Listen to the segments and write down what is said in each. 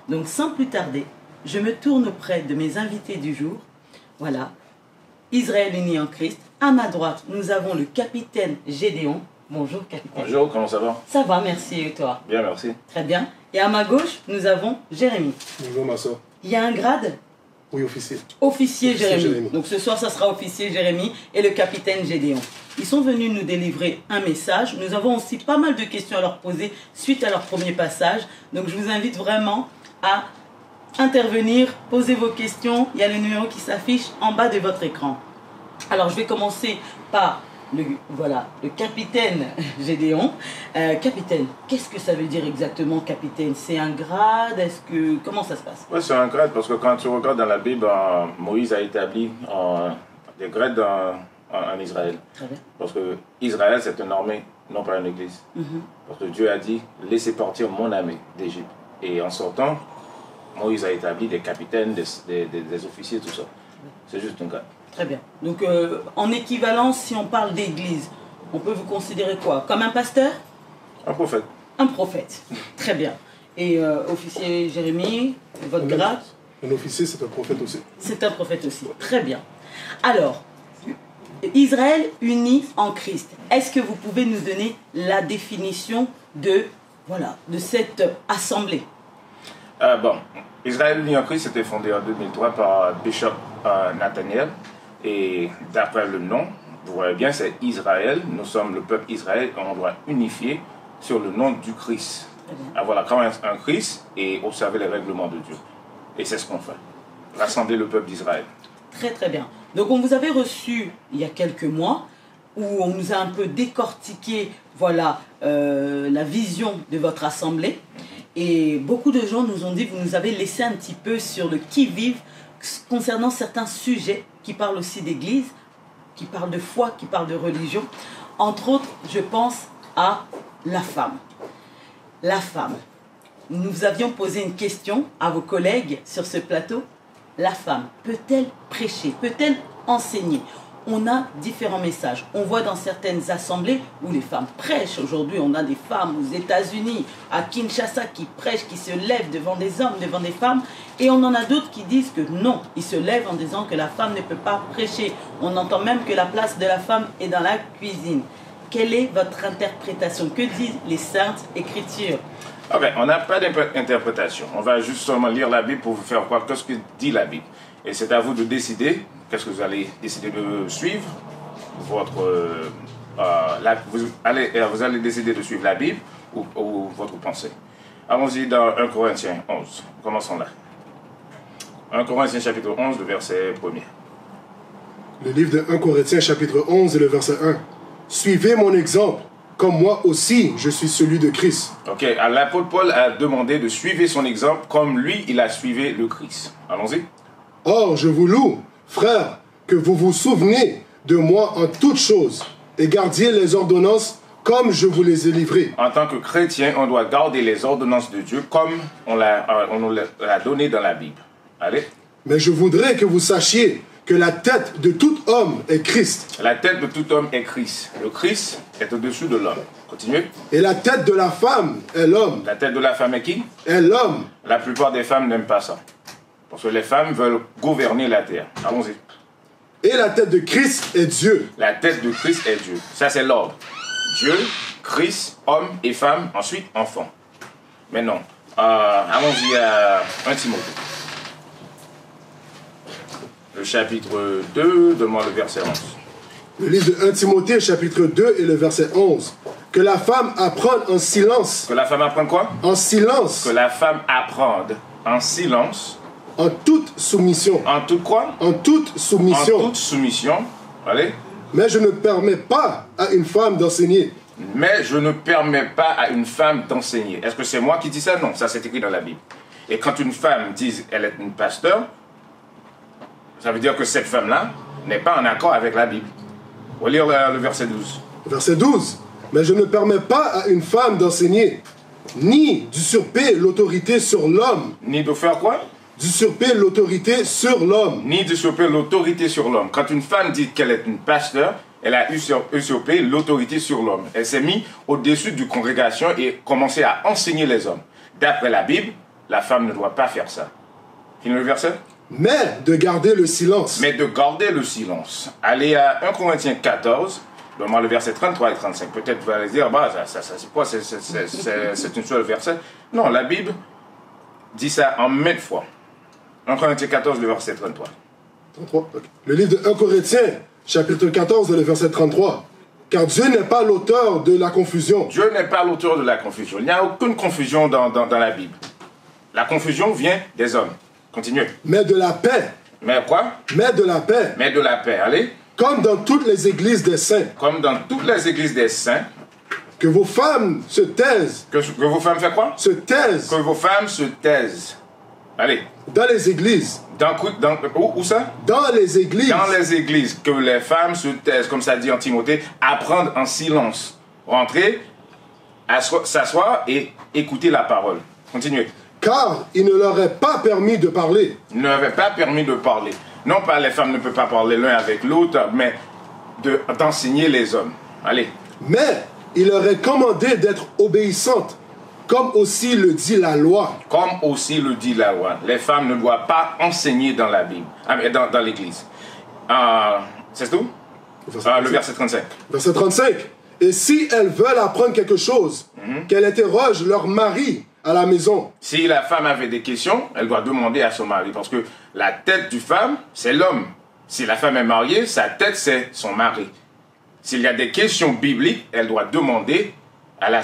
Donc sans plus tarder, je me tourne auprès de mes invités du jour. Voilà, Israël uni en Christ. À ma droite, nous avons le capitaine Gédéon. Bonjour capitaine. Bonjour, comment ça va? Ça va, merci, et toi? Bien, merci. Très bien. Et à ma gauche, nous avons Jérémy. Bonjour ma soeur. Il y a un grade? Oui, officier. Officier Jérémy. Jérémy. Donc ce soir, ça sera officier Jérémy et le capitaine Gédéon. Ils sont venus nous délivrer un message. Nous avons aussi pas mal de questions à leur poser suite à leur premier passage. Donc je vous invite vraiment à intervenir, poser vos questions. Il y a le numéro qui s'affiche en bas de votre écran. Alors je vais commencer par le capitaine Gédéon. Capitaine, qu'est-ce que ça veut dire exactement capitaine? C'est un grade? Comment ça se passe? Oui, c'est un grade parce que quand tu regardes dans la Bible, Moïse a établi des grades en Israël. Très bien. Parce que Israël, c'est une armée, non pas une église. Parce que Dieu a dit, laissez partir mon armée d'Égypte. Et en sortant, Moïse a établi des capitaines, des officiers, tout ça. C'est juste un grade. Très bien. Donc, en équivalence, si on parle d'église, on peut vous considérer quoi? Comme un pasteur? Un prophète. Un prophète. Très bien. Et officier Jérémy, votre grade? Un officier, c'est un prophète aussi. C'est un prophète aussi. Très bien. Alors, Israël uni en Christ. Est-ce que vous pouvez nous donner la définition de cette assemblée? Bon, Israël uni en Christ était fondé en 2003 par Bishop Nathaniel. Et d'après le nom, vous voyez bien, c'est Israël. Nous sommes le peuple Israël et on doit unifier sur le nom du Christ. Avoir la croyance en Christ et observer les règlements de Dieu. Et c'est ce qu'on fait. Rassembler le peuple d'Israël. Très très bien. Donc on vous avait reçu il y a quelques mois où on nous a un peu décortiqué la vision de votre assemblée. Et beaucoup de gens nous ont dit, vous nous avez laissé un petit peu sur le qui-vive concernant certains sujets qui parlent aussi d'église, qui parlent de foi, qui parlent de religion. Entre autres, je pense à la femme. La femme. Nous avions posé une question à vos collègues sur ce plateau. La femme peut-elle prêcher? Peut-elle enseigner? On a différents messages. On voit dans certaines assemblées où les femmes prêchent. Aujourd'hui, on a des femmes aux États-Unis, à Kinshasa, qui prêchent, qui se lèvent devant des hommes, devant des femmes. Et on en a d'autres qui disent que non, ils se lèvent en disant que la femme ne peut pas prêcher. On entend même que la place de la femme est dans la cuisine. Quelle est votre interprétation? Que disent les Saintes Écritures? On n'a pas d'interprétation. On va juste seulement lire la Bible pour vous faire croire ce que dit la Bible. Et c'est à vous de décider qu'est-ce que vous allez décider de suivre. Vous allez décider de suivre la Bible ou votre pensée. Allons-y dans 1 Corinthiens 11. Commençons là. 1 Corinthiens chapitre 11, le verset 1er. Le livre de 1 Corinthiens chapitre 11 et le verset 1. Suivez mon exemple, comme moi aussi je suis celui de Christ. Ok, l'apôtre Paul a demandé de suivre son exemple comme lui, il a suivi le Christ. Allons-y. Or, je vous loue, frères, que vous vous souvenez de moi en toutes choses et gardiez les ordonnances comme je vous les ai livrées. En tant que chrétien, on doit garder les ordonnances de Dieu comme on nous l'a donné dans la Bible. Allez. Mais je voudrais que vous sachiez que la tête de tout homme est Christ. La tête de tout homme est Christ. Le Christ est au-dessus de l'homme. Continuez. Et la tête de la femme est l'homme. La tête de la femme est qui? Est l'homme. La plupart des femmes n'aiment pas ça. Parce que les femmes veulent gouverner la terre. Allons-y. Et la tête de Christ est Dieu. La tête de Christ est Dieu. Ça, c'est l'ordre. Dieu, Christ, homme et femme, ensuite enfant. Maintenant, allons-y à 1 Timothée. Le chapitre 2, donne-moi le verset 11. Le livre de 1 Timothée, chapitre 2 et le verset 11. Que la femme apprenne en silence. Que la femme apprenne quoi? En silence. Que la femme apprenne en silence. En toute soumission. En toute quoi? En toute soumission. En toute soumission. Allez. Mais je ne permets pas à une femme d'enseigner. Mais je ne permets pas à une femme d'enseigner. Est-ce que c'est moi qui dis ça? Non, ça c'est écrit dans la Bible. Et quand une femme dit qu'elle est une pasteur, ça veut dire que cette femme-là n'est pas en accord avec la Bible. On va lire le verset 12. Verset 12. Mais je ne permets pas à une femme d'enseigner, ni d'usurper l'autorité sur l'homme. Ni de faire quoi? D'usurper l'autorité sur l'homme. Ni d'usurper l'autorité sur l'homme. Quand une femme dit qu'elle est une pasteur, elle a usurpé l'autorité sur l'homme. Elle s'est mise au-dessus d'une congrégation et commencé à enseigner les hommes. D'après la Bible, la femme ne doit pas faire ça. Finis le verset? Mais de garder le silence. Mais de garder le silence. Allez à 1 Corinthiens 14, donne-moi le verset 33 et 35. Peut-être vous allez dire, bah, ça c'est quoi? C'est une seule verset. Non, la Bible dit ça en maintes fois. 1 Corinthiens 14, le verset 33. 33, okay. Le livre de 1 Corinthiens, chapitre 14, le verset 33. Car Dieu n'est pas l'auteur de la confusion. Dieu n'est pas l'auteur de la confusion. Il n'y a aucune confusion dans la Bible. La confusion vient des hommes. Continuez. Mais de la paix. Mais quoi? Mais de la paix. Mais de la paix. Allez. Comme dans toutes les églises des saints. Comme dans toutes les églises des saints. Que vos femmes se taisent. Que vos femmes font quoi? Se taisent. Que vos femmes se taisent. Allez. Dans les églises. Où ça? Dans les églises. Dans les églises. Que les femmes se taisent, comme ça dit en Timothée, apprendre en silence. Rentrer, s'asseoir et écouter la parole. Continuez. Car il ne leur est pas permis de parler. Il ne leur est pas permis de parler. Non pas les femmes ne peuvent pas parler l'un avec l'autre, mais d'enseigner les hommes. Allez. Mais il leur est commandé d'être obéissantes, comme aussi le dit la loi. Comme aussi le dit la loi. Les femmes ne doivent pas enseigner dans la Bible, dans l'église. C'est tout? Le verset 35. Verset 35. Et si elles veulent apprendre quelque chose, qu'elles interrogent leur mari à la maison. Si la femme avait des questions, elle doit demander à son mari. Parce que la tête du femme, c'est l'homme. Si la femme est mariée, sa tête, c'est son mari. S'il y a des questions bibliques, elle doit demander à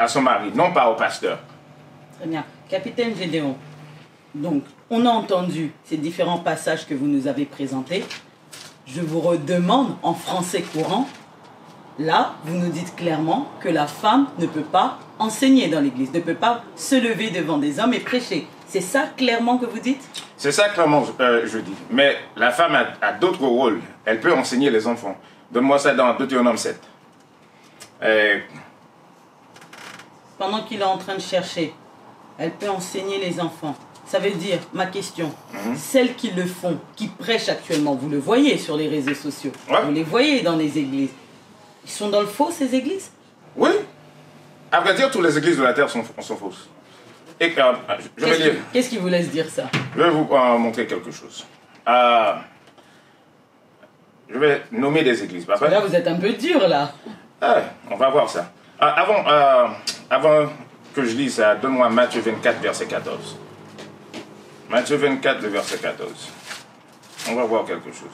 son mari, non pas au pasteur. Très bien. Capitaine Gédéon, donc, on a entendu ces différents passages que vous nous avez présentés. Je vous redemande en français courant. Là, vous nous dites clairement que la femme ne peut pas enseigner dans l'église, ne peut pas se lever devant des hommes et prêcher. C'est ça clairement que vous dites? C'est ça clairement, je dis. Mais la femme a d'autres rôles. Elle peut enseigner les enfants. Donne-moi ça dans Deutéronome 7. Pendant qu'il est en train de chercher, elle peut enseigner les enfants. Ça veut dire, ma question, celles qui le font, qui prêchent actuellement, vous le voyez sur les réseaux sociaux, vous les voyez dans les églises. Ils sont dans le faux, ces églises? Oui. À vrai dire, toutes les églises de la terre sont fausses. Et je vais lire. Qu'est-ce qui vous laisse dire ça? Je vais vous montrer quelque chose. Je vais nommer des églises. Parce que là, vous êtes un peu dur, là. On va voir ça. Avant que je lise ça, donne-moi Matthieu 24, verset 14. Matthieu 24, le verset 14. On va voir quelque chose.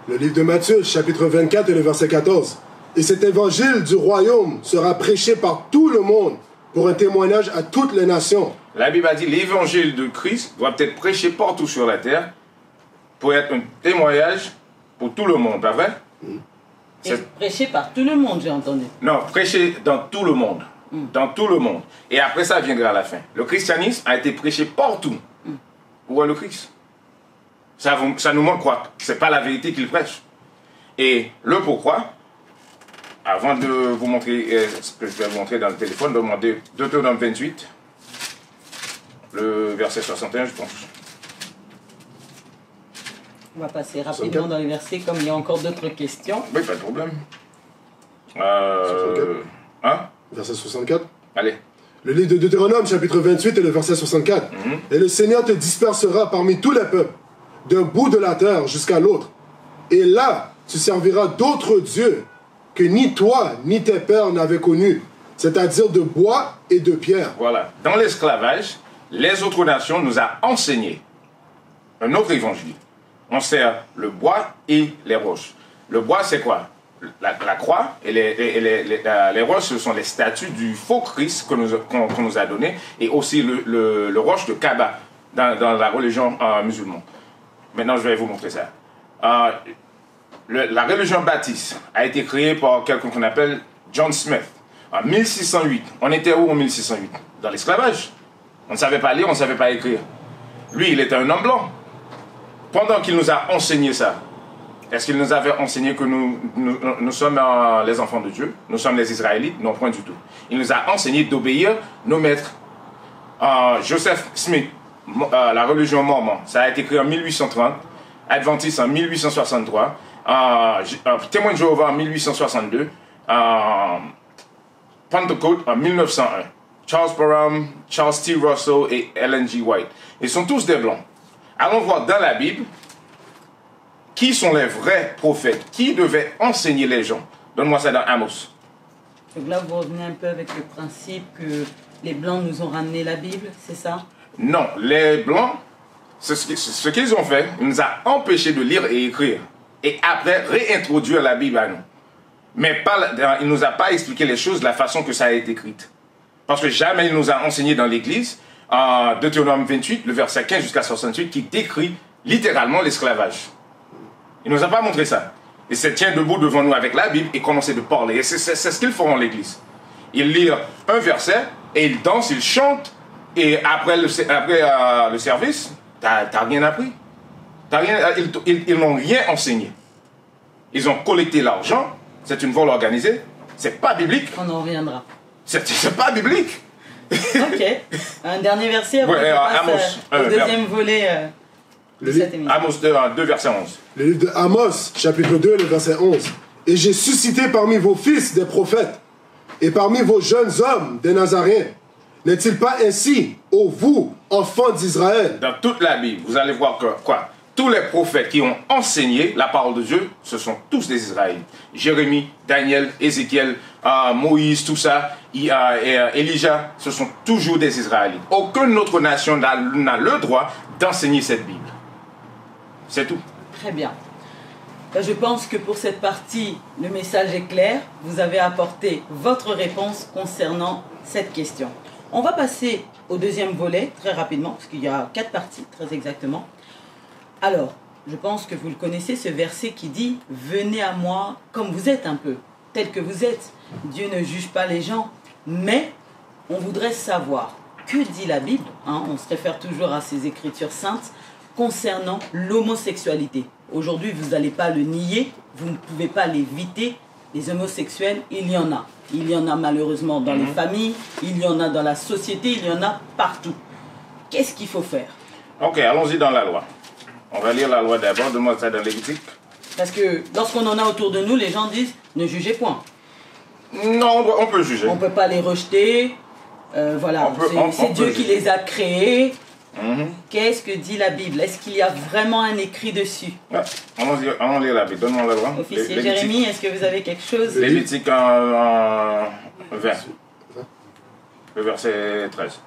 Le livre de Matthieu, chapitre 24 et le verset 14. Et cet évangile du royaume sera prêché par tout le monde pour un témoignage à toutes les nations. La Bible a dit l'évangile de Christ doit être prêché partout sur la terre pour être un témoignage pour tout le monde, pas vrai? Prêché par tout le monde, j'ai entendu. Non, prêché dans tout le monde. Dans tout le monde. Et après ça viendra à la fin. Le christianisme a été prêché partout. Où est le Christ? Ça nous montre quoi? C'est pas la vérité qu'il prêche. Et le pourquoi, avant de vous montrer ce que je vais vous montrer dans le téléphone, demandez Deutéronome 28, le verset 61, je pense. On va passer rapidement dans les versets, comme il y a encore d'autres questions. Oui, pas de problème. Verset 64. Allez. Le livre de Deutéronome, chapitre 28 et le verset 64. Et le Seigneur te dispersera parmi tous les peuples, d'un bout de la terre jusqu'à l'autre. Et là, tu serviras d'autres dieux que ni toi ni tes pères n'avaient connus, c'est-à-dire de bois et de pierre. Voilà. Dans l'esclavage, les autres nations nous ont enseigné un autre évangile. On sert le bois et les roches. Le bois, c'est quoi? La croix et les roches, ce sont les statues du faux Christ qu'on nous a donné, et aussi le roche de Kaaba dans la religion musulmane. Maintenant, je vais vous montrer ça. La religion baptiste a été créée par quelqu'un qu'on appelle John Smith en 1608. On était où en 1608? Dans l'esclavage. On ne savait pas lire, on ne savait pas écrire. Lui, il était un homme blanc. Pendant qu'il nous a enseigné ça, est-ce qu'il nous avait enseigné que nous sommes les enfants de Dieu? Nous sommes les Israélites? Non, point du tout. Il nous a enseigné d'obéir nos maîtres. Joseph Smith, la religion mormone, ça a été créé en 1830. Adventiste en 1863. Témoin de Jéhovah en 1862. Pentecôte en 1901. Charles Parham, Charles T. Russell et Ellen G. White. Ils sont tous des blancs. Allons voir dans la Bible qui sont les vrais prophètes, qui devaient enseigner les gens. Donne-moi ça dans Amos. Donc là, vous revenez un peu avec le principe que les Blancs nous ont ramené la Bible, c'est ça? Non, les Blancs, ce qu'ils ont fait, ils nous ont empêchés de lire et écrire. Et après, réintroduire la Bible à nous. Mais il ne nous a pas expliqué les choses de la façon que ça a été écrite. Parce que jamais il nous a enseigné dans l'Église, en Deutéronome 28, le verset 15 jusqu'à 68, qui décrit littéralement l'esclavage. Il ne nous a pas montré ça. Il se tient debout devant nous avec la Bible et commencer de parler. Et c'est ce qu'ils font en l'Église. Ils lisent un verset et ils dansent, ils chantent. Et après le service, t'as rien appris. Ils n'ont rien enseigné. Ils ont collecté l'argent. C'est une vol organisée. C'est pas biblique. On en reviendra. C'est pas biblique. Ok. Un dernier verset avant au deuxième volet de cette émission. Amos 2, verset 11. Le livre de Amos, chapitre 2, le verset 11. Et j'ai suscité parmi vos fils des prophètes, et parmi vos jeunes hommes des Nazaréens. N'est-il pas ainsi, ô vous, enfants d'Israël? Dans toute la Bible, vous allez voir que quoi? Tous les prophètes qui ont enseigné la parole de Dieu, ce sont tous des Israélites. Jérémie, Daniel, Ézéchiel, Moïse, tout ça, Elijah, ce sont toujours des Israélites. Aucune autre nation n'a le droit d'enseigner cette Bible. C'est tout. Très bien. Je pense que pour cette partie, le message est clair. Vous avez apporté votre réponse concernant cette question. On va passer au deuxième volet très rapidement, parce qu'il y a 4 parties, très exactement. Alors, je pense que vous le connaissez, ce verset qui dit « Venez à moi comme vous êtes un peu, tel que vous êtes. Dieu ne juge pas les gens, mais on voudrait savoir que dit la Bible, hein, on se réfère toujours à ces écritures saintes, concernant l'homosexualité. Aujourd'hui, vous n'allez pas le nier, vous ne pouvez pas l'éviter. Les homosexuels, il y en a. Il y en a malheureusement dans les familles, il y en a dans la société, il y en a partout. Qu'est-ce qu'il faut faire? Ok, allons-y dans la loi. On va lire la loi d'abord, donne-moi ça dans Lévitique. Parce que lorsqu'on en a autour de nous, les gens disent ne jugez point. Non, on peut juger. On ne peut pas les rejeter. Voilà, c'est Dieu qui les a créés. Qu'est-ce que dit la Bible? Est-ce qu'il y a vraiment un écrit dessus? Ouais. Allons lire la Bible, donne-moi la loi. Officier Jérémie, est-ce que vous avez quelque chose? Lévitique en 20. Le verset 13.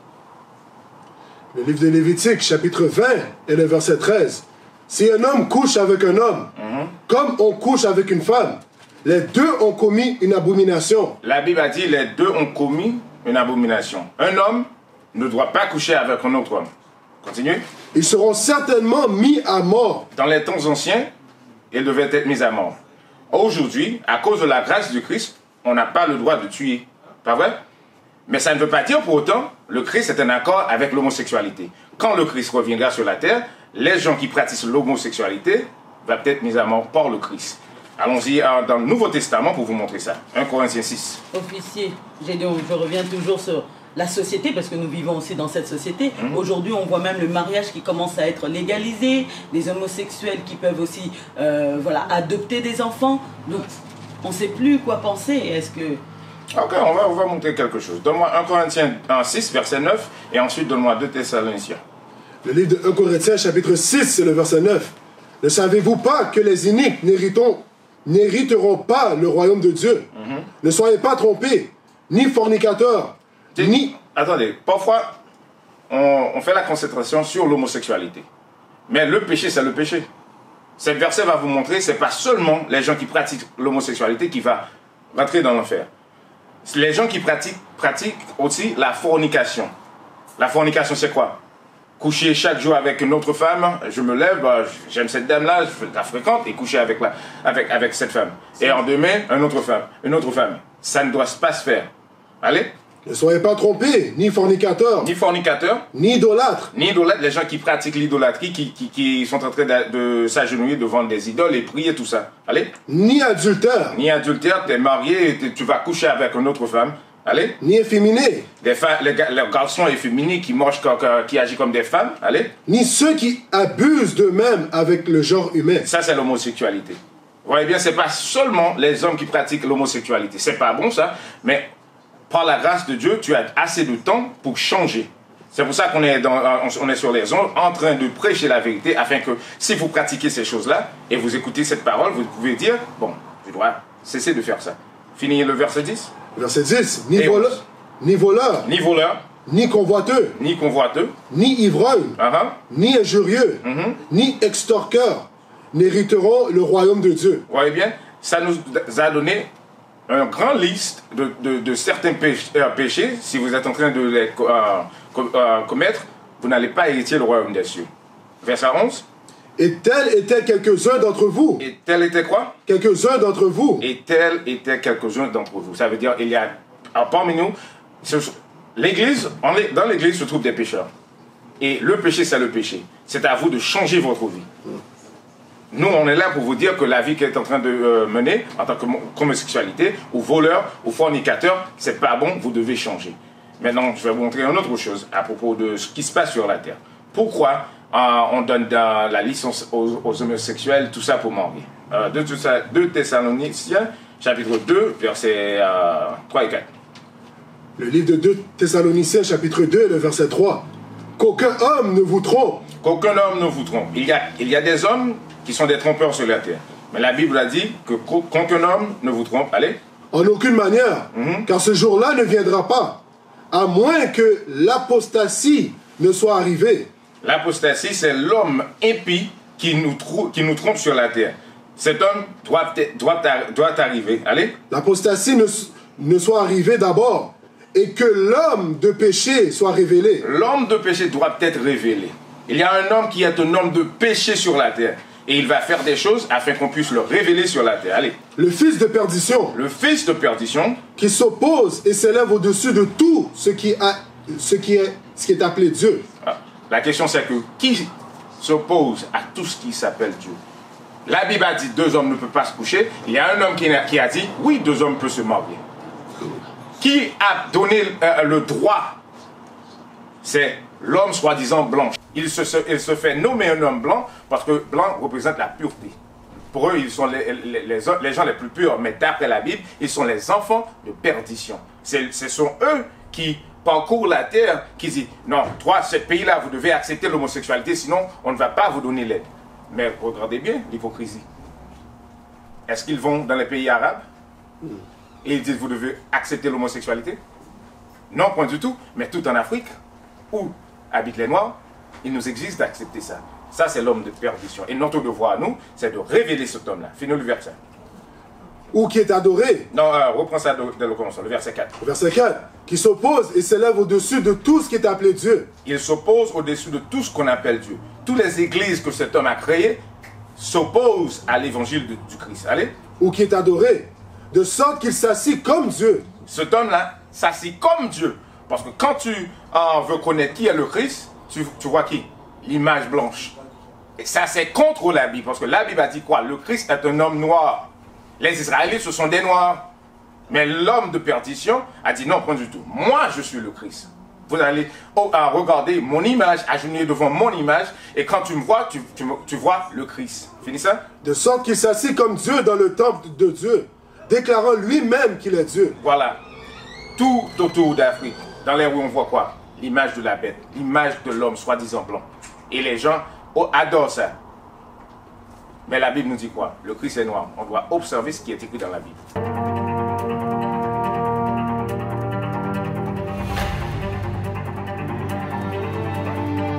Le livre de Lévitique, chapitre 20, et le verset 13. Si un homme couche avec un homme, comme on couche avec une femme, les deux ont commis une abomination. La Bible a dit les deux ont commis une abomination. Un homme ne doit pas coucher avec un autre homme. Continue. Ils seront certainement mis à mort. Dans les temps anciens, ils devaient être mis à mort. Aujourd'hui, à cause de la grâce du Christ, on n'a pas le droit de tuer. Pas vrai? Mais ça ne veut pas dire pour autant le Christ est un accord avec l'homosexualité. Quand le Christ reviendra sur la terre, les gens qui pratiquent l'homosexualité vont être mis à mort par le Christ. Allons-y dans le Nouveau Testament pour vous montrer ça. 1 Corinthiens 6. Officier, je reviens toujours sur la société, parce que nous vivons aussi dans cette société. Aujourd'hui, on voit même le mariage qui commence à être légalisé, les homosexuels qui peuvent aussi adopter des enfants. Donc, on ne sait plus quoi penser. Est-ce que... Ok, on va montrer quelque chose. Donne-moi 1 Corinthiens 6, verset 9, et ensuite donne-moi 2 Thessaloniciens. Le livre de 1 Corinthiens, chapitre 6, c'est le verset 9. Ne savez-vous pas que les iniques n'hériteront pas le royaume de Dieu? Ne soyez pas trompés, ni fornicateurs, ni... Attendez, parfois, on fait la concentration sur l'homosexualité. Mais le péché, c'est le péché. Ce verset va vous montrer, c'est pas seulement les gens qui pratiquent l'homosexualité qui vont rentrer dans l'enfer. Les gens qui pratiquent aussi la fornication. La fornication, c'est quoi? Coucher chaque jour avec une autre femme, je me lève, j'aime cette dame-là, je la fréquente, et coucher avec cette femme. Et en demain, une autre femme. Ça ne doit pas se faire. Allez? Ne soyez pas trompés, ni fornicateurs, ni idolâtres. Ni idolâtres, les gens qui pratiquent l'idolâtrie, qui sont en train de s'agenouiller devant des idoles et prier, tout ça. Allez? Ni adultères. Ni adultère, tu es marié, tu vas coucher avec une autre femme. Allez? Ni efféminés. Les garçons efféminés qui agissent comme des femmes. Allez? Ni ceux qui abusent d'eux-mêmes avec le genre humain. Ça, c'est l'homosexualité. Vous voyez bien, c'est pas seulement les hommes qui pratiquent l'homosexualité. C'est pas bon, ça, mais par la grâce de Dieu, tu as assez de temps pour changer. C'est pour ça qu'on est, on est sur les ondes en train de prêcher la vérité, afin que si vous pratiquez ces choses-là et vous écoutez cette parole, vous pouvez dire, bon, je dois cesser de faire ça. Finir le verset 10. Verset 10. Ni voleur, ni voleur, ni convoiteux, ni ivrogne, ni injurieux, ni extorqueur n'hériteront le royaume de Dieu. Vous voyez bien, ça nous a donné une grande liste de certains péchés. Si vous êtes en train de les commettre, vous n'allez pas hériter le royaume des cieux. Verset 11. Et tels étaient quelques-uns d'entre vous. Et tels étaient quoi? Quelques-uns d'entre vous. Et tels étaient quelques-uns d'entre vous. Ça veut dire il y a parmi nous, l'église, dans l'église se trouvent des pécheurs. Et le péché, c'est le péché. C'est à vous de changer votre vie. Nous, on est là pour vous dire que la vie qu'elle est en train de mener, en tant qu'homosexualité, ou voleur, ou fornicateur, c'est pas bon, vous devez changer. Maintenant, je vais vous montrer une autre chose à propos de ce qui se passe sur la terre. Pourquoi on donne la licence aux homosexuels, tout ça pour marier? 2 Thessaloniciens, chapitre 2, versets 3 et 4. Le livre de 2 Thessaloniciens, chapitre 2, le verset 3. Qu'aucun homme ne vous trompe. Qu'aucun homme ne vous trompe. Il y a des hommes qui sont des trompeurs sur la terre. Mais la Bible a dit que qu'aucun homme ne vous trompe. Allez. En aucune manière, car ce jour-là ne viendra pas, à moins que l'apostasie ne soit arrivée. L'apostasie, c'est l'homme impie qui nous trompe sur la terre. Cet homme doit arriver. Allez. L'apostasie ne soit arrivée d'abord, et que l'homme de péché soit révélé. L'homme de péché doit être révélé. Il y a un homme qui est un homme de péché sur la terre. Et il va faire des choses afin qu'on puisse le révéler sur la terre. Allez. Le fils de perdition. Le fils de perdition. Qui s'oppose et s'élève au-dessus de tout ce qui est appelé Dieu. La question c'est que qui s'oppose à tout ce qui s'appelle Dieu? La Bible a dit 2 hommes ne peuvent pas se coucher. Il y a un homme qui a dit oui, 2 hommes peuvent se marier. Qui a donné le droit? C'est l'homme soi-disant blanc. Il se fait nommer un homme blanc parce que blanc représente la pureté. Pour eux, ils sont les gens les plus purs, mais d'après la Bible, ils sont les enfants de perdition. Ce sont eux qui parcourent la terre, qui disent non, toi, ce pays-là, vous devez accepter l'homosexualité, sinon on ne va pas vous donner l'aide. Mais regardez bien l'hypocrisie. Est-ce qu'ils vont dans les pays arabes et ils disent vous devez accepter l'homosexualité? Non, point du tout. Mais tout en Afrique, où habitent les Noirs, il nous exige d'accepter ça. Ça, c'est l'homme de perdition. Et notre devoir à nous, c'est de révéler cet homme-là. Finis le verset. Ou qui est adoré. Non, reprends ça dès le commencement, le verset 4. Le verset 4. Qui s'oppose et s'élève au-dessus de tout ce qui est appelé Dieu. Il s'oppose au-dessus de tout ce qu'on appelle Dieu. Toutes les églises que cet homme a créées s'opposent à l'évangile du Christ. Allez. Ou qui est adoré. De sorte qu'il s'assit comme Dieu. Cet homme-là s'assit comme Dieu. Parce que quand tu veux connaître qui est le Christ, tu vois qui? L'image blanche. Et ça, c'est contre la Bible. Parce que la Bible a dit quoi? Le Christ est un homme noir. Les Israélites, ce sont des noirs. Mais l'homme de perdition a dit non, pas du tout. Moi, je suis le Christ. Vous allez regarder mon image, agenouiller devant mon image. Et quand tu me vois, tu vois le Christ. Fini ça? De sorte qu'il s'assit comme Dieu dans le temple de Dieu, déclarant lui-même qu'il est Dieu. Voilà. Tout autour d'Afrique, dans les rues, on voit quoi? L'image de la bête, l'image de l'homme soi-disant blanc. Et les gens adorent ça. Mais la Bible nous dit quoi? Le Christ est noir. On doit observer ce qui est écrit dans la Bible.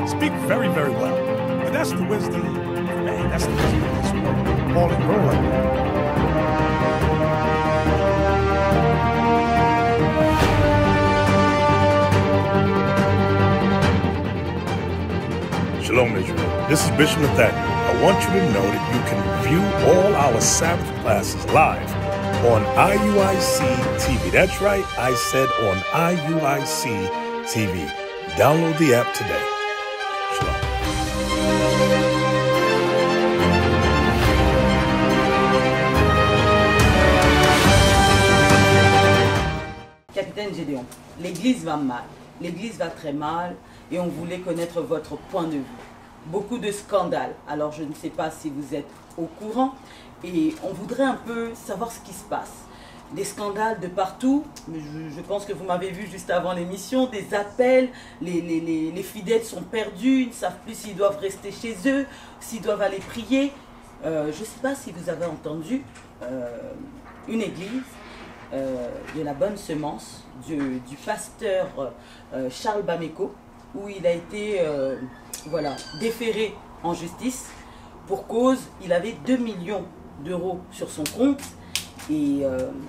Speak very, very well. But that's the wisdom of man. That's the wisdom of this world. Paul and Roland. Shalom, Israel. This is Bishop Nathaniel. I want you to know that you can view all our Sabbath classes live on IUIC TV. That's right, I said on IUIC TV. Download the app today. Shalom. Capitaine Gédéon, l'Église va mal, l'Église va très mal et on voulait connaître votre point de vue. Beaucoup de scandales, alors je ne sais pas si vous êtes au courant et on voudrait un peu savoir ce qui se passe. des scandales de partout. Je pense que vous m'avez vu juste avant l'émission, des appels, les fidèles sont perdus, ils ne savent plus s'ils doivent rester chez eux, s'ils doivent aller prier. Je ne sais pas si vous avez entendu une église de la bonne semence du pasteur Charles Bameko, où il a été voilà, déféré en justice pour cause, il avait 2 millions d'euros sur son compte et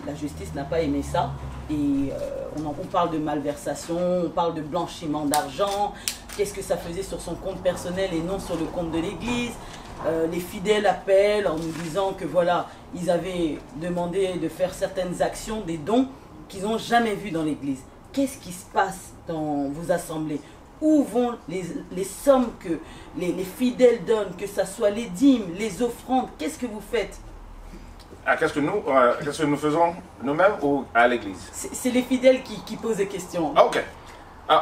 la justice n'a pas aimé ça. Et on parle de malversation, on parle de blanchiment d'argent, qu'est-ce que ça faisait sur son compte personnel et non sur le compte de l'église. Les fidèles appellent en nous disant que voilà, ils avaient demandé de faire certaines actions, des dons qu'ils n'ont jamais vus dans l'église. Qu'est-ce qui se passe dans vos assemblées? Où vont les sommes que les fidèles donnent, que ce soit les dîmes, les offrandes? Qu'est-ce que vous faites? Qu'est-ce que nous faisons nous-mêmes ou à l'église? C'est les fidèles qui posent des questions. Ah, ok.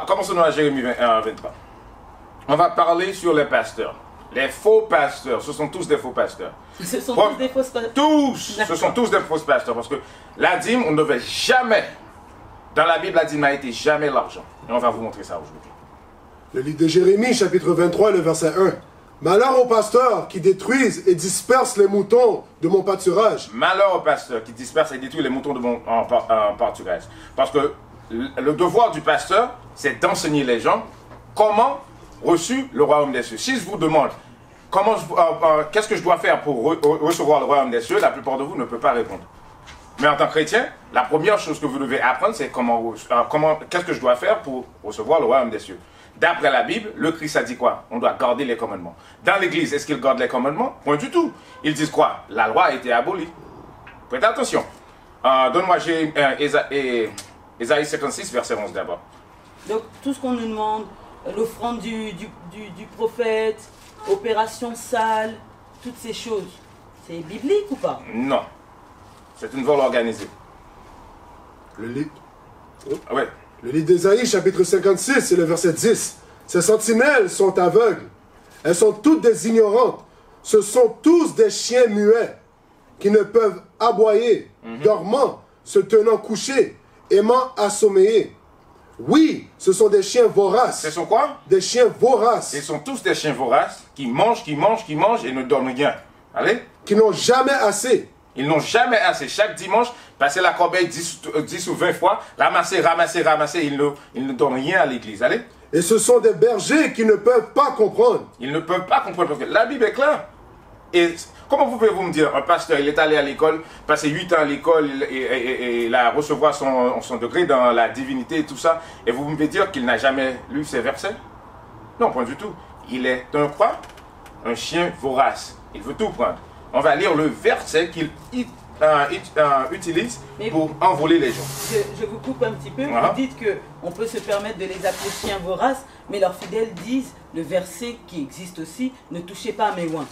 Commençons à Jérémie 23. On va parler sur les pasteurs. Les faux pasteurs, ce sont tous des faux pasteurs. Ce sont tous des faux pasteurs. Tous, ce sont tous des faux pasteurs. Parce que la dîme, on ne devait jamais, dans la Bible, la dîme n'a été jamais l'argent. Et on va vous montrer ça aujourd'hui. Le livre de Jérémie, chapitre 23, le verset 1. Malheur aux pasteurs qui détruisent et dispersent les moutons de mon pâturage. Malheur aux pasteurs qui dispersent et détruisent les moutons de mon pâturage. Parce que le devoir du pasteur, c'est d'enseigner les gens comment reçu le royaume des cieux. Si je vous demande qu'est-ce que je dois faire pour recevoir le royaume des cieux, la plupart de vous ne peuvent pas répondre. Mais en tant que chrétien, la première chose que vous devez apprendre, c'est qu'est-ce que je dois faire pour recevoir le royaume des cieux. D'après la Bible, le Christ a dit quoi? On doit garder les commandements. Dans l'église, est-ce qu'il garde les commandements? Point du tout. Ils disent quoi? La loi a été abolie. Prêtez attention. Donne-moi Ésaïe 56, verset 11 d'abord. Donc, tout ce qu'on nous demande, l'offrande du prophète, opération sale, toutes ces choses, c'est biblique ou pas? Non. C'est une vol organisée. Le livre... Ouais. Le livre d'Ésaïe, chapitre 56, et le verset 10. Ces sentinelles sont aveugles. Elles sont toutes des ignorantes. Ce sont tous des chiens muets qui ne peuvent aboyer, dormant, se tenant couchés, aimant à sommeiller. Oui, ce sont des chiens voraces. Ce sont quoi? Des chiens voraces. Ils sont tous des chiens voraces qui mangent et ne dorment rien. Allez? Qui n'ont jamais assez. Ils n'ont jamais assez. Chaque dimanche, passer la corbeille 10 ou 20 fois, ramasser, ils ne donnent rien à l'église. Allez? Et ce sont des bergers qui ne peuvent pas comprendre. Ils ne peuvent pas comprendre parce que la Bible est claire. Et comment pouvez-vous me dire, un pasteur, il est allé à l'école, passé 8 ans à l'école, et il a recevoir son degré dans la divinité et tout ça, et vous me pouvez dire qu'il n'a jamais lu ces versets? Non, point du tout. Il est un quoi? Un chien vorace. Il veut tout prendre. On va lire le verset qu'il utilise pour envoler les gens. Je vous coupe un petit peu. Vous dites qu'on peut se permettre de les appeler chiens voraces, mais leurs fidèles disent, le verset qui existe aussi, ne touchez pas à mes oins.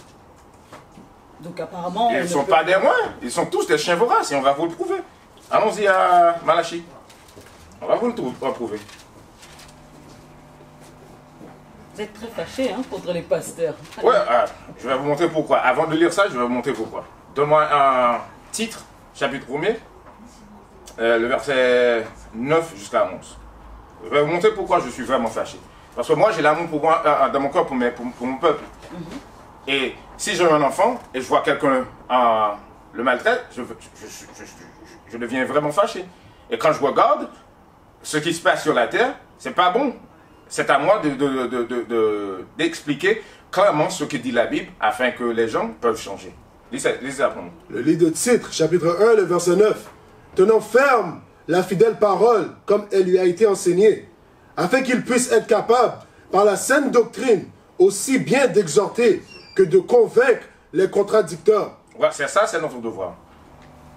Donc apparemment... Ils ne sont pas des oins, ils sont tous des chiens voraces et on va vous le prouver. Allons-y à Malachie. On va vous le prouver. Vous êtes très fâchés contre les pasteurs. Ouais, je vais vous montrer pourquoi. Avant de lire ça, je vais vous montrer pourquoi. Donne-moi un titre, chapitre 1er, le verset 9 jusqu'à 11. Je vais vous montrer pourquoi je suis vraiment fâché. Parce que moi, j'ai l'amour pour moi, dans mon cœur pour mon peuple. Et si j'ai un enfant et je vois quelqu'un le maltraite, je deviens vraiment fâché. Et quand je regarde ce qui se passe sur la terre, c'est pas bon. C'est à moi d'expliquer clairement ce que dit la Bible afin que les gens peuvent changer. Lisez après moi. Le livre de Titre, chapitre 1, le verset 9. Tenant ferme la fidèle parole comme elle lui a été enseignée, afin qu'il puisse être capable, par la saine doctrine, aussi bien d'exhorter que de convaincre les contradicteurs. Ouais, c'est ça, c'est notre devoir.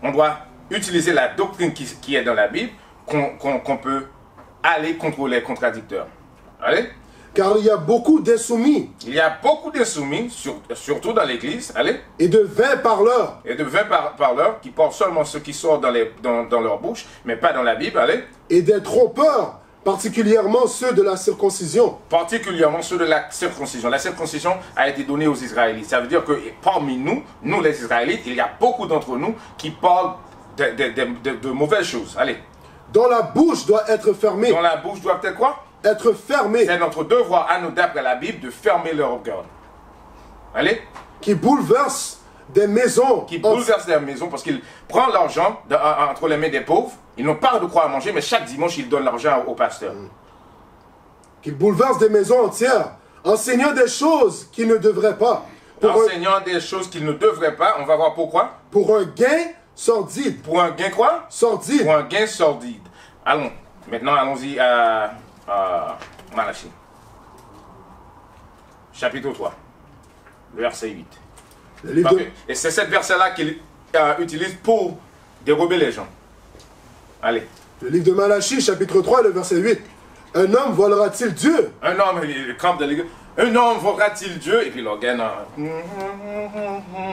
On doit utiliser la doctrine qui est dans la Bible, qu'on peut aller contre les contradicteurs. Allez? Car il y a beaucoup d'insoumis. Il y a beaucoup d'insoumis, surtout dans l'église. Allez? Et de vains parleurs. Et de vains parleurs qui portent seulement ce qui sort dans leur bouche, mais pas dans la Bible. Allez? Et des trompeurs, particulièrement ceux de la circoncision. Particulièrement ceux de la circoncision. La circoncision a été donnée aux Israélites. Ça veut dire que parmi nous les Israélites, il y a beaucoup d'entre nous qui parlent de mauvaises choses. Allez. Dont la bouche doit être fermée. Dont la bouche doit être quoi? Être fermée. C'est notre devoir à nous, d'après la Bible, de fermer leur cœur. Allez. Qui bouleverse des maisons. Qui bouleverse des maisons parce qu'il prend l'argent entre les mains des pauvres. Ils n'ont pas de quoi manger, mais chaque dimanche, il donne l'argent au pasteur. Qui bouleverse des maisons entières. Enseignant des choses qu'il ne devrait pas. Enseignant des choses qu'il ne devrait pas. On va voir pourquoi. Pour un gain sordide. Pour un gain quoi? Sordide. Pour un gain sordide. Allons. Maintenant, allons-y à Malachie. Chapitre 3. Verset 8. Et c'est cette verset-là qu'il utilise pour dérober les gens. Allez. Le livre de Malachie, chapitre 3, le verset 8. Un homme volera-t-il Dieu? Un homme, il campe de l'église. Un homme volera-t-il Dieu? Et puis l'organe.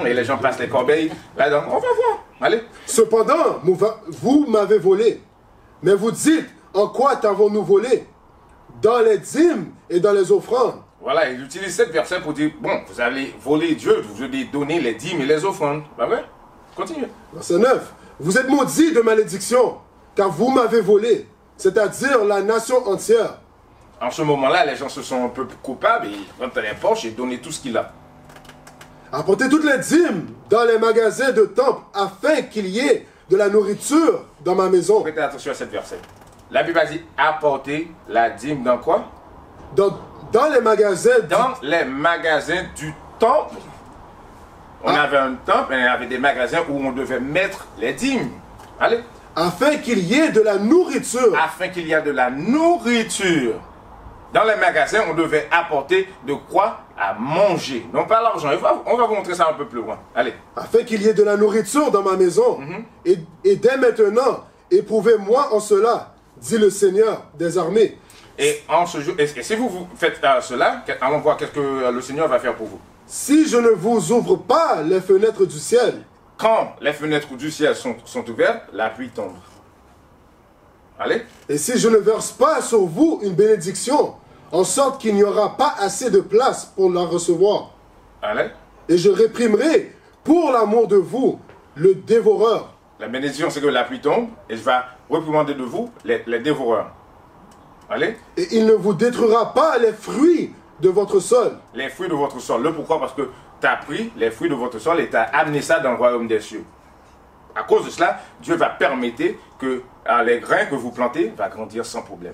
Et les gens passent les corbeilles. Là-dedans, on va voir. Allez. Cependant, vous m'avez volé. Mais vous dites, en quoi t'avons-nous volé? Dans les dîmes et dans les offrandes. Voilà, il utilise cette verset pour dire, bon, vous allez voler Dieu, vous allez donner les dîmes et les offrandes. Pas vrai? Continuez. Verset 9. Vous êtes maudits de malédiction, car vous m'avez volé, c'est-à-dire la nation entière. En ce moment-là, les gens se sont un peu coupables, et ils rentrent dans les poches et donnent tout ce qu'il a. Apportez toutes les dîmes dans les magasins de temple, afin qu'il y ait de la nourriture dans ma maison. Prêtez attention à cette verset. La Bible a dit, apporter la dîme dans quoi? Dans les magasins. Dans les magasins du temple. On avait un temple et il y avait des magasins où on devait mettre les dîmes. Allez. Afin qu'il y ait de la nourriture. Afin qu'il y ait de la nourriture. Dans les magasins, on devait apporter de quoi à manger. Non pas l'argent. On va vous montrer ça un peu plus loin. Allez. Afin qu'il y ait de la nourriture dans ma maison. Et dès maintenant, éprouvez-moi en cela, dit le Seigneur des armées. Et si vous faites cela, allons voir qu'est-ce que le Seigneur va faire pour vous. Si je ne vous ouvre pas les fenêtres du ciel. Quand les fenêtres du ciel sont ouvertes, la pluie tombe. Allez. Et si je ne verse pas sur vous une bénédiction, en sorte qu'il n'y aura pas assez de place pour la recevoir. Allez. Et je réprimerai, pour l'amour de vous, le dévoreur. La bénédiction, c'est que la pluie tombe, et je vais réprimander de vous les dévoreurs. Allez. Et il ne vous détruira pas les fruits de votre sol. Les fruits de votre sol. Le pourquoi? Parce que tu as pris les fruits de votre sol et tu as amené ça dans le royaume des cieux. À cause de cela, Dieu va permettre que les grains que vous plantez vont grandir sans problème.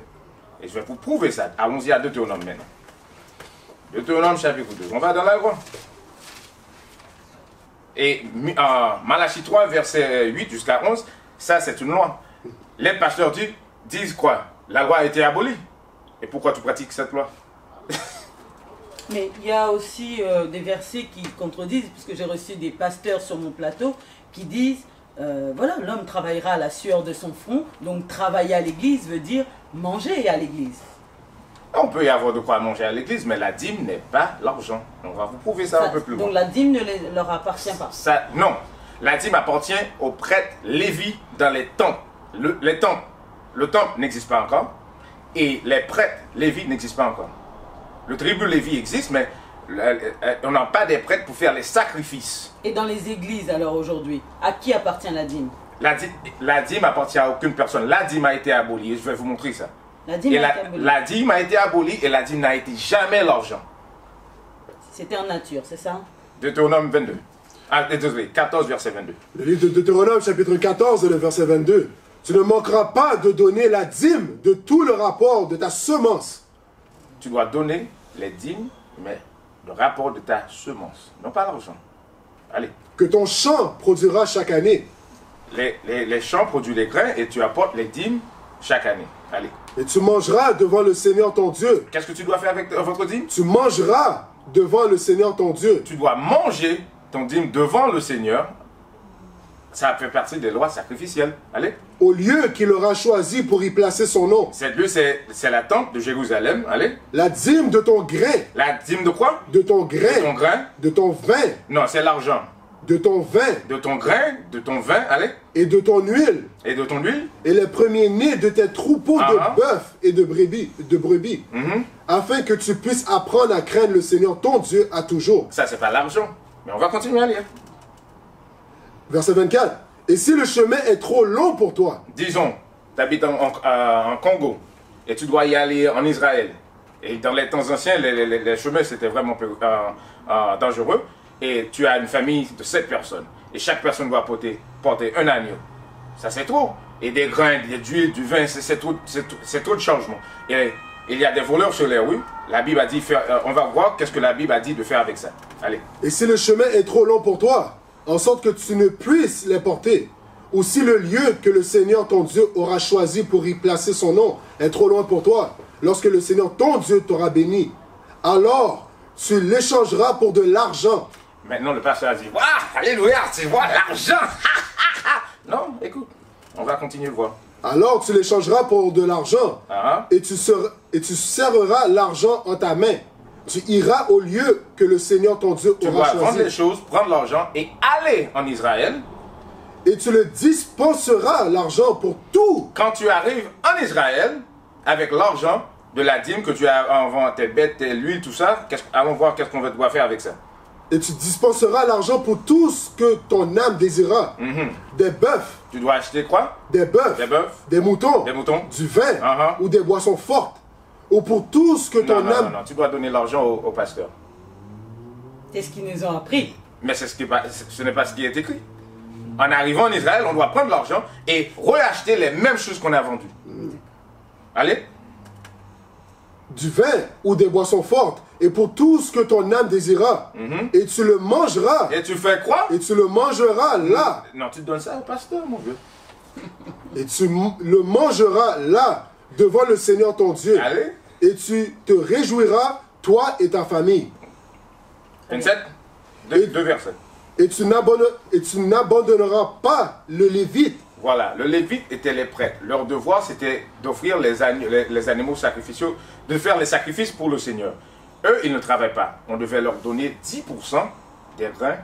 Et je vais vous prouver ça. Allons-y à Deutéronome maintenant. Deutéronome chapitre 2. On va dans la loi. Et Malachie 3, verset 8 jusqu'à 11, ça c'est une loi. Les pasteurs disent quoi? La loi a été abolie. Et pourquoi tu pratiques cette loi? Mais il y a aussi des versets qui contredisent, puisque j'ai reçu des pasteurs sur mon plateau qui disent, voilà, l'homme travaillera à la sueur de son front, donc travailler à l'église veut dire manger à l'église. On peut y avoir de quoi manger à l'église, mais la dîme n'est pas l'argent. On va vous prouver ça un peu plus loin. Donc la dîme ne leur appartient pas. Non, la dîme appartient aux prêtres Lévi dans les temples. Le temple n'existe pas encore, et les prêtres Lévi n'existent pas encore. Le tribut Lévi existe, mais on n'a pas des prêtres pour faire les sacrifices. Et dans les églises, alors aujourd'hui, à qui appartient la dîme? La dîme appartient à aucune personne. La dîme a été abolie, et je vais vous montrer ça. La dîme a été abolie, et la dîme n'a été jamais l'argent. C'était en nature, c'est ça? Deutéronome 22. Désolé, 14, verset 22. Le livre de Deutéronome, chapitre 14, le verset 22. Tu ne manqueras pas de donner la dîme de tout le rapport de ta semence. Tu dois donner les dîmes, mais le rapport de ta semence, non pas l'argent. Allez. Que ton champ produira chaque année. Les champs produisent les grains et tu apportes les dîmes chaque année. Allez. Et tu mangeras devant le Seigneur ton Dieu. Qu'est-ce que tu dois faire avec votre dîme? Tu mangeras devant le Seigneur ton Dieu. Tu dois manger ton dîme devant le Seigneur. Ça fait partie des lois sacrificielles. Allez. Au lieu qu'il aura choisi pour y placer son nom. Cette lieu, c'est la temple de Jérusalem. Allez. La dîme de ton grain. La dîme de quoi? De ton grain. De ton grain. De ton vin. Non, c'est l'argent. De ton vin. De ton grain, de ton vin, allez. Et de ton huile. Et de ton huile. Et les premiers-nés de tes troupeaux de bœufs et de brebis. Afin que tu puisses apprendre à craindre le Seigneur ton Dieu à toujours. Ça, c'est pas l'argent. Mais on va continuer à lire. Verset 24. Et si le chemin est trop long pour toi, disons, tu habites en Congo et tu dois y aller en Israël. Et dans les temps anciens, les chemins c'était vraiment dangereux. Et tu as une famille de 7 personnes. Et chaque personne doit porter un agneau. Ça c'est trop. Et des grains, d'huile, du vin, c'est trop de changement. Et il y a des voleurs sur les rues. La Bible a dit, on va voir qu'est-ce que la Bible a dit de faire avec ça. Allez. et si le chemin est trop long pour toi, en sorte que tu ne puisses les porter, ou si le lieu que le Seigneur ton Dieu aura choisi pour y placer son nom est trop loin pour toi, lorsque le Seigneur ton Dieu t'aura béni, alors tu l'échangeras pour de l'argent. Maintenant le pasteur a dit, waouh, alléluia, tu vois l'argent. Non, écoute, on va continuer de voir. Alors tu l'échangeras pour de l'argent, et tu serreras l'argent en ta main. Tu iras au lieu que le Seigneur ton Dieu Tu aura dois choisi. vendre les choses, prendre l'argent et aller en Israël. Et tu le dispenseras l'argent pour tout. Quand tu arrives en Israël, avec l'argent de la dîme que tu as en vente, tes bêtes, l'huile, tout ça, allons voir qu'est-ce qu'on doit faire avec ça. Et tu dispenseras l'argent pour tout ce que ton âme désira. Des bœufs, Tu dois acheter quoi? des bœufs, des moutons, du vin ou des boissons fortes. Ou pour tout ce que ton âme... Non, tu dois donner l'argent au pasteur. C'est ce qu'ils nous ont appris. Mais ce n'est pas ce qui est écrit. En arrivant en Israël, on doit prendre l'argent et reacheter les mêmes choses qu'on a vendues. Allez? Du vin ou des boissons fortes. Et pour tout ce que ton âme désira. Et tu le mangeras. Et tu fais quoi? Et tu le mangeras là. Non, tu donnes ça au pasteur, mon vieux. Et tu le mangeras là, devant le Seigneur ton Dieu. Allez? Et tu te réjouiras, toi et ta famille. 27? Deux versets. Et tu n'abandonneras pas le Lévite. Voilà, le Lévite était les prêtres. Leur devoir, c'était d'offrir les animaux sacrificiaux, de faire les sacrifices pour le Seigneur. Eux, ils ne travaillent pas. On devait leur donner 10% des grains,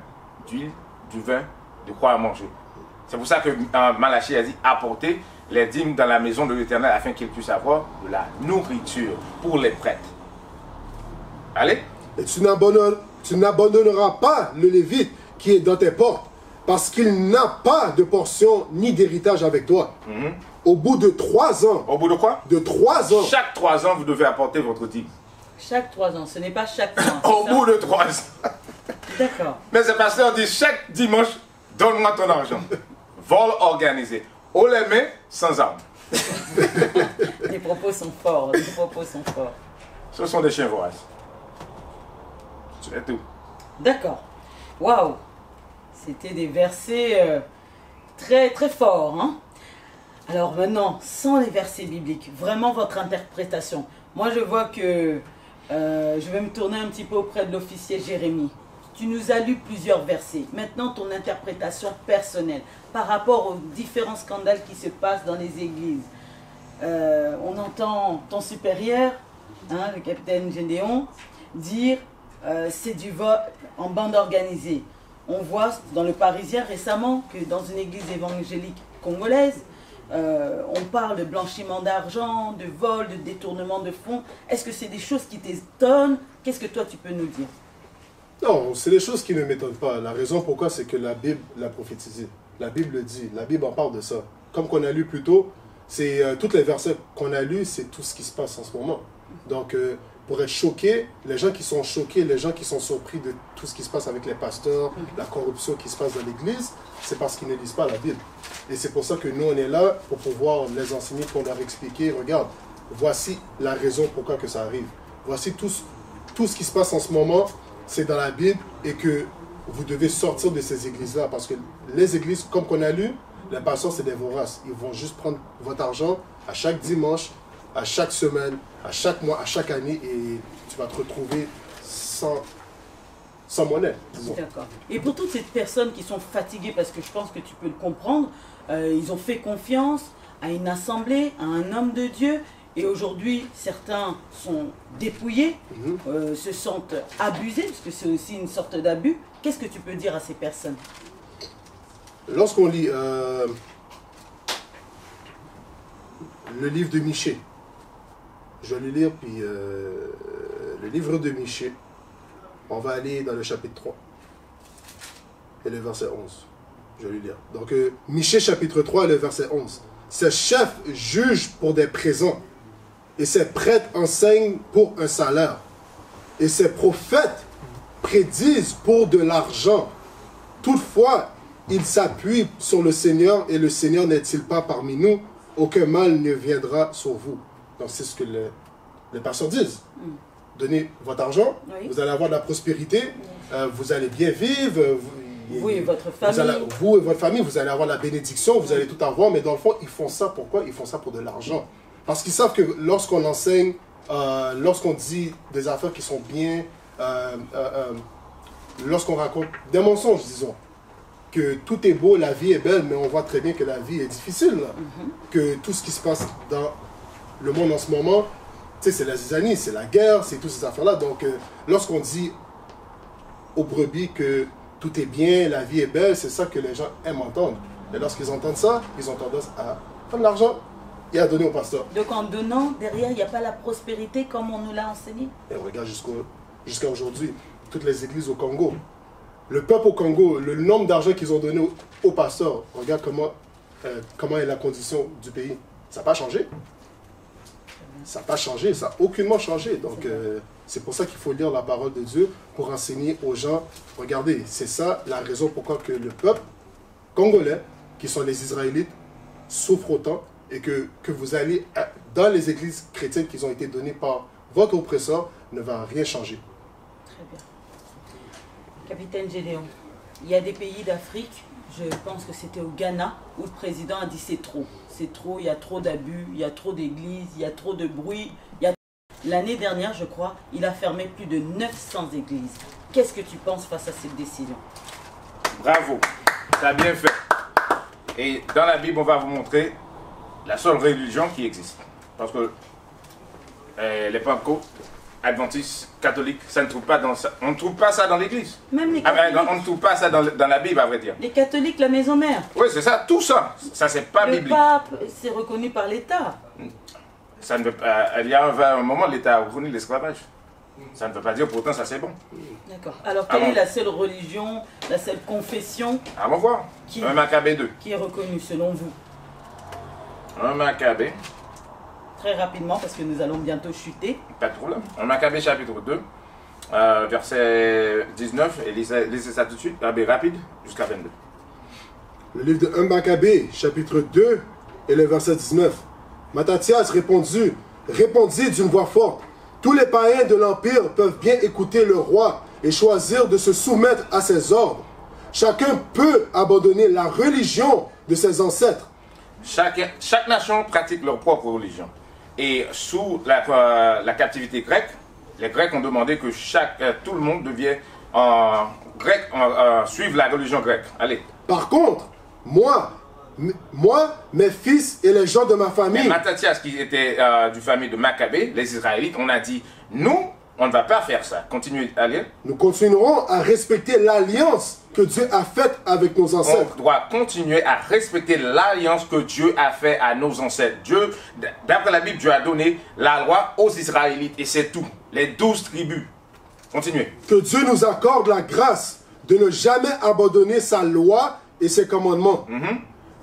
d'huile, du vin, de quoi à manger. C'est pour ça que Malachie a dit apporter les dîmes dans la maison de l'Éternel afin qu'ils puissent avoir de la nourriture pour les prêtres. Allez? Et tu n'abandonneras pas le Lévite qui est dans tes portes, parce qu'il n'a pas de portion ni d'héritage avec toi. Au bout de 3 ans. Au bout de quoi? De 3 ans. Chaque 3 ans, vous devez apporter votre dîme. Chaque 3 ans, ce n'est pas chaque mois. Au bout de 3 ans. D'accord. Mais ce pasteur dit chaque dimanche, donne-moi ton argent. Vol organisé. Haut les mains, sans armes. Les propos sont forts. Les propos sont forts. Ce sont des chiens voraces. C'est tout. D'accord. Waouh. C'était des versets très très forts. Hein? Alors maintenant, sans les versets bibliques, vraiment votre interprétation. Moi je vois que je vais me tourner un petit peu auprès de l'officier Jérémie. Tu nous as lu plusieurs versets. Maintenant, ton interprétation personnelle par rapport aux différents scandales qui se passent dans les églises. On entend ton supérieur, hein, le capitaine Gédéon, dire c'est du vol en bande organisée. On voit dans le Parisien récemment que dans une église évangélique congolaise, on parle de blanchiment d'argent, de vol, de détournement de fonds. Est-ce que c'est des choses qui t'étonnent? Qu'est-ce que toi tu peux nous dire? Non, c'est des choses qui ne m'étonnent pas. La raison pourquoi, c'est que la Bible l'a prophétisé. La Bible le dit. La Bible en parle de ça. Comme qu'on a lu plus tôt, c'est tous les versets qu'on a lus, c'est tout ce qui se passe en ce moment. Donc, pour être choqué, les gens qui sont choqués, les gens qui sont surpris de tout ce qui se passe avec les pasteurs, la corruption qui se passe dans l'église, c'est parce qu'ils ne lisent pas la Bible. Et c'est pour ça que nous, on est là pour pouvoir les enseigner, pour leur expliquer, regarde, voici la raison pourquoi que ça arrive. Voici tout ce qui se passe en ce moment, c'est dans la Bible, et que vous devez sortir de ces églises-là, parce que les églises, comme qu'on a lu, les pasteurs, c'est des voraces. Ils vont juste prendre votre argent à chaque dimanche, à chaque semaine, à chaque mois, à chaque année, et tu vas te retrouver sans monnaie, disons. D'accord. Et pour toutes ces personnes qui sont fatiguées, parce que je pense que tu peux le comprendre, ils ont fait confiance à une assemblée, à un homme de Dieu, et aujourd'hui, certains sont dépouillés, se sentent abusés, parce que c'est aussi une sorte d'abus. Qu'est-ce que tu peux dire à ces personnes? Lorsqu'on lit le livre de Michée, je vais le lire, puis le livre de Michée, on va aller dans le chapitre 3 et le verset 11. Je vais lui lire. Donc, Michée chapitre 3, le verset 11. Ces chefs jugent pour des présents, et ces prêtres enseignent pour un salaire, et ces prophètes prédisent pour de l'argent. Toutefois, ils s'appuient sur le Seigneur, et le Seigneur n'est-il pas parmi nous? Aucun mal ne viendra sur vous. Donc, c'est ce que les pasteurs disent. Donnez votre argent, Oui. vous allez avoir de la prospérité, vous allez bien vivre, Vous et votre famille. vous et votre famille, vous allez avoir la bénédiction, vous allez tout avoir, mais dans le fond, ils font ça pourquoi? Ils font ça pour de l'argent. Parce qu'ils savent que lorsqu'on enseigne, lorsqu'on dit des affaires qui sont bien, lorsqu'on raconte des mensonges, disons, que tout est beau, la vie est belle, mais on voit très bien que la vie est difficile, là. Que tout ce qui se passe dans le monde en ce moment, tu sais, c'est la zizanie, c'est la guerre, c'est toutes ces affaires-là. Donc, lorsqu'on dit aux brebis que tout est bien, la vie est belle, c'est ça que les gens aiment entendre. Et lorsqu'ils entendent ça, ils ont tendance à prendre de l'argent et à donner au pasteur. Donc en donnant, derrière, il n'y a pas la prospérité comme on nous l'a enseigné. Et on regarde jusqu'à aujourd'hui, toutes les églises au Congo. Le peuple au Congo, le nombre d'argent qu'ils ont donné au pasteur, regarde comment est la condition du pays. Ça n'a pas changé. Ça n'a pas changé, ça n'a aucunement changé. Donc, c'est pour ça qu'il faut lire la parole de Dieu pour enseigner aux gens. Regardez, c'est ça la raison pourquoi que le peuple congolais, qui sont les Israélites, souffre autant et que vous allez dans les églises chrétiennes qui ont été données par votre oppresseur, ne va rien changer. Très bien. Capitaine Gédéon, il y a des pays d'Afrique, je pense que c'était au Ghana, où le président a dit c'est trop. C'est trop, il y a trop d'abus, il y a trop d'églises, il y a trop de bruit. L'année dernière, je crois, il a fermé plus de 900 églises. Qu'est-ce que tu penses face à cette décision? Bravo, tu as bien fait. Et dans la Bible, on va vous montrer la seule religion qui existe. Parce que les pentecôtes, adventistes, catholiques, ça ne trouve pas dans ça. On ne trouve pas ça dans l'église. Même les catholiques. On ne trouve pas ça dans la Bible, à vrai dire. Les catholiques, la maison mère. Oui, c'est ça, tout ça. Ça, c'est pas Le biblique. pape, c'est reconnu par l'État. Ça ne veut pas, il y a un moment, l'État a reconnu l'esclavage. Ça ne veut pas dire pourtant ça c'est bon. D'accord. Alors, quelle est la seule religion, la seule confession Allons voir. Qui- 1 Maccabée 2. qui est reconnue selon vous? 1 Maccabée, Très rapidement, parce que nous allons bientôt chuter. pas de problème. 1 Maccabée chapitre 2, verset 19, et lisez ça tout de suite, rapide, jusqu'à 22. Le livre de 1 Maccabée, chapitre 2, et le verset 19. Mattathias répondit d'une voix forte, « Tous les païens de l'Empire peuvent bien écouter le roi et choisir de se soumettre à ses ordres. Chacun peut abandonner la religion de ses ancêtres. Chaque nation pratique leur propre religion. Et sous la captivité grecque, les Grecs ont demandé que tout le monde devienne grec, suive la religion grecque. Allez. Par contre, moi, mes fils et les gens de ma Mais famille, Mattathias, qui était du famille de Maccabée, les Israélites, on a dit, nous, on ne va pas faire ça. Continuez à lire. nous continuerons à respecter l'alliance que Dieu a faite avec nos ancêtres. On doit continuer à respecter l'alliance que Dieu a faite à nos ancêtres. D'après la Bible, Dieu a donné la loi aux Israélites et c'est tout. Les 12 tribus. Continuez. Que Dieu nous accorde la grâce de ne jamais abandonner sa loi et ses commandements.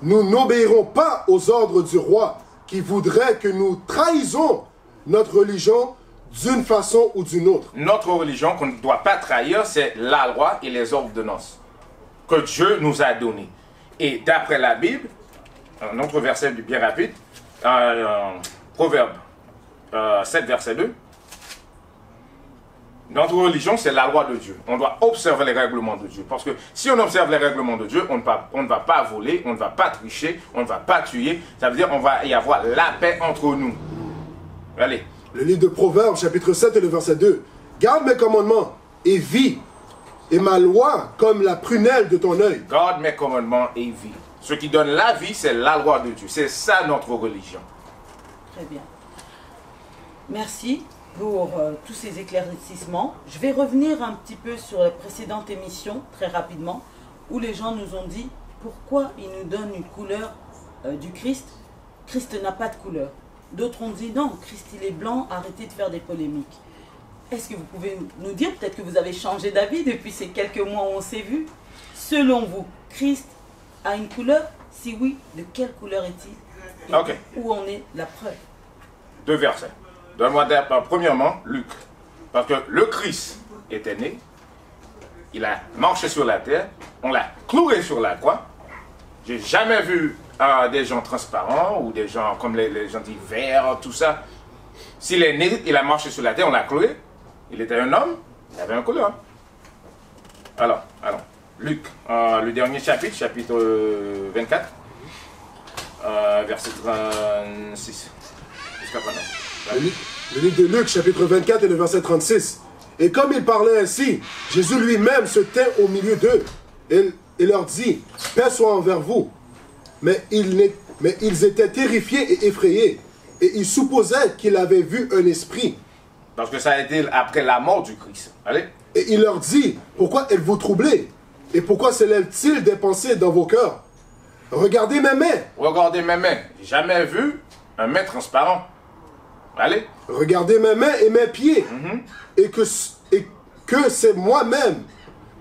Nous n'obéirons pas aux ordres du roi qui voudrait que nous trahisons notre religion d'une façon ou d'une autre. Notre religion qu'on ne doit pas trahir, c'est la loi et les ordonnances que Dieu nous a données. Et d'après la Bible, un autre verset bien rapide, Proverbe 7, verset 2, notre religion, c'est la loi de Dieu. On doit observer les règlements de Dieu. Parce que si on observe les règlements de Dieu, on ne va pas voler, on ne va pas tricher, on ne va pas tuer. Ça veut dire qu'on va y avoir la paix entre nous. Allez. Le livre de Proverbes, chapitre 7 et le verset 2. Garde mes commandements et vis, et ma loi comme la prunelle de ton œil. Garde mes commandements et vis. Ce qui donne la vie, c'est la loi de Dieu. C'est ça notre religion. Très bien. Merci pour tous ces éclaircissements. Je vais revenir un petit peu sur la précédente émission, très rapidement, où les gens nous ont dit pourquoi ils nous donnent une couleur du Christ. Christ n'a pas de couleur. D'autres ont dit non, Christ il est blanc, arrêtez de faire des polémiques. Est-ce que vous pouvez nous dire, peut-être que vous avez changé d'avis depuis ces quelques mois où on s'est vu? Selon vous, Christ a une couleur? Si oui, de quelle couleur est-il? Ok. Où en est la preuve? 2 versets. Donne-moi premièrement Luc. Parce que le Christ était né, il a marché sur la terre, on l'a cloué sur la croix. J'ai jamais vu des gens transparents ou des gens comme les gens dits verts, tout ça. S'il est né, il a marché sur la terre, on l'a cloué. Il était un homme, il avait une couleur. Alors, Luc, le dernier chapitre, chapitre 24, verset 36 jusqu'à 39. Le livre de Luc, chapitre 24 et le verset 36. Et comme il parlait ainsi, Jésus lui-même se tint au milieu d'eux et leur dit, « Paix soit envers vous. » Mais ils étaient terrifiés et effrayés, et ils supposaient qu'il avait vu un esprit. Parce que ça a été après la mort du Christ. Allez. Et il leur dit, « Pourquoi êtes-vous troublés? Et pourquoi s'élève-t-il des pensées dans vos cœurs? Regardez mes mains. » Regardez mes mains. J'ai jamais vu un main transparent. Allez. Regardez mes mains et mes pieds. Et que c'est moi-même.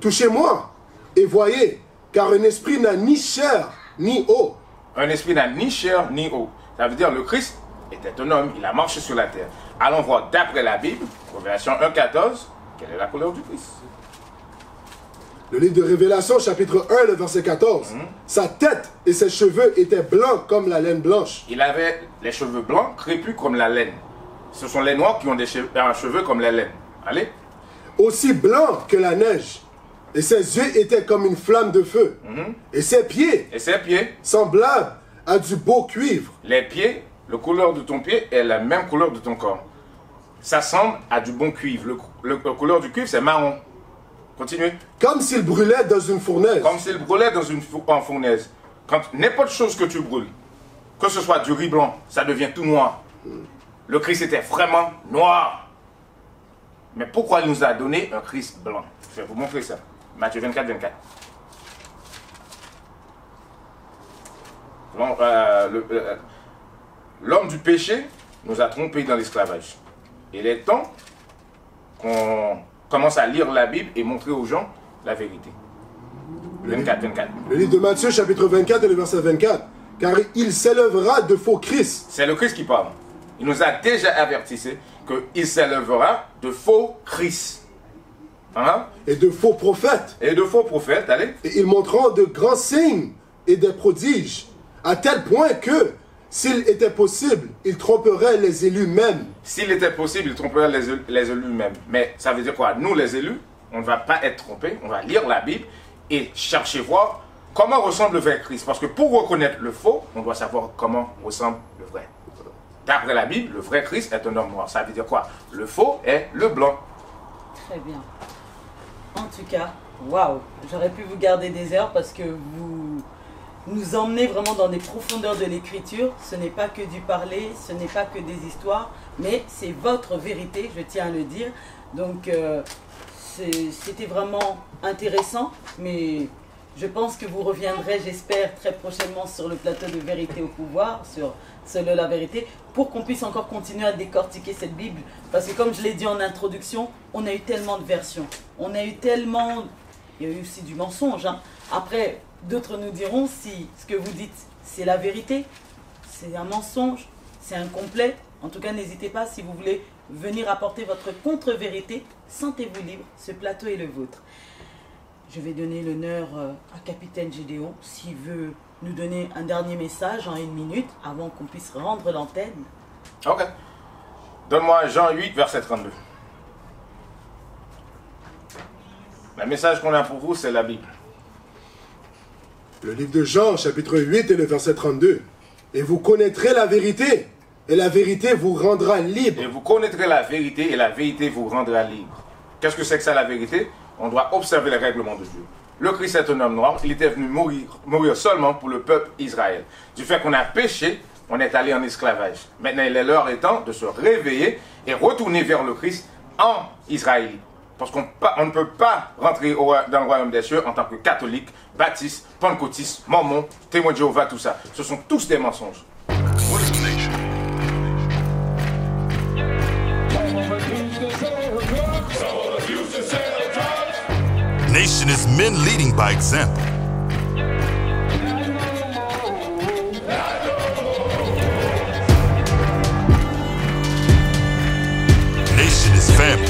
Touchez-moi et voyez, car un esprit n'a ni chair ni eau. Un esprit n'a ni chair ni eau. Ça veut dire le Christ était un homme, il a marché sur la terre. Allons voir d'après la Bible, Révélation 1,14, quelle est la couleur du Christ. Le livre de Révélation, chapitre 1, le verset 14. Sa tête et ses cheveux étaient blancs comme la laine blanche. Il avait les cheveux blancs, crépus comme la laine. Ce sont les noirs qui ont des cheveux comme la laine. Allez. Aussi blanc que la neige. Et ses yeux étaient comme une flamme de feu. Et ses pieds semblables à du beau cuivre. Les pieds, la couleur de ton pied est la même couleur de ton corps. Ça semble à du bon cuivre. La couleur du cuivre, c'est marron. Continuez. Comme s'il brûlait dans une fournaise. Comme s'il brûlait dans une fournaise. Quand n'importe chose que tu brûles, que ce soit du riz blanc, ça devient tout noir. Le Christ était vraiment noir. Mais pourquoi il nous a donné un Christ blanc? Je vais vous montrer ça. Matthieu 24, 24. L'homme du péché nous a trompés dans l'esclavage. Il est temps qu'on commence à lire la Bible et montrer aux gens la vérité. 24, 24. Le livre de Matthieu, chapitre 24 et le verset 24. Car il s'élèvera de faux Christ. C'est le Christ qui parle. Il nous a déjà averti qu'il s'élèvera de faux Christ. Et de faux prophètes. Et de faux prophètes, allez. Et ils montreront de grands signes et des prodiges, à tel point que, s'il était possible, ils tromperaient les élus même. S'il était possible, ils tromperaient les élus même. Mais ça veut dire quoi? Nous, les élus, on ne va pas être trompés. On va lire la Bible et chercher voir comment ressemble le vrai Christ. Parce que pour reconnaître le faux, on doit savoir comment ressemble le vrai. D'après la Bible, le vrai Christ est un homme noir. Ça veut dire quoi? Le faux est le blanc. Très bien. En tout cas, waouh, j'aurais pu vous garder des heures parce que vous nous emmenez vraiment dans des profondeurs de l'écriture. Ce n'est pas que du parler, ce n'est pas que des histoires, mais c'est votre vérité, je tiens à le dire. Donc, c'était vraiment intéressant, mais je pense que vous reviendrez, j'espère, très prochainement sur le plateau de Vérité au pouvoir, sur Seule la vérité, pour qu'on puisse encore continuer à décortiquer cette Bible. Parce que comme je l'ai dit en introduction, on a eu tellement de versions. On a eu tellement... Il y a eu aussi du mensonge. Après, d'autres nous diront si ce que vous dites, c'est la vérité, c'est un mensonge, c'est incomplet. En tout cas, n'hésitez pas, si vous voulez venir apporter votre contre-vérité, sentez-vous libre, ce plateau est le vôtre. Je vais donner l'honneur à Capitaine Gédéon, s'il veut nous donner un dernier message en 1 minute, avant qu'on puisse rendre l'antenne. Ok. Donne-moi Jean 8, verset 32. Le message qu'on a pour vous, c'est la Bible. Le livre de Jean, chapitre 8 et le verset 32. Et vous connaîtrez la vérité, et la vérité vous rendra libre. Et vous connaîtrez la vérité, et la vérité vous rendra libre. Qu'est-ce que c'est que ça, la vérité? On doit observer les règlements de Dieu. Le Christ est un homme noir, il était venu mourir seulement pour le peuple Israël. Du fait qu'on a péché, on est allé en esclavage. Maintenant, il est l'heure étant de se réveiller et retourner vers le Christ en Israël. Parce qu'on ne peut pas rentrer dans le royaume des cieux en tant que catholique, baptiste, pentecôtiste, mormon, témoin de Jéhovah, tout ça. Ce sont tous des mensonges. Nation is men leading by example. family.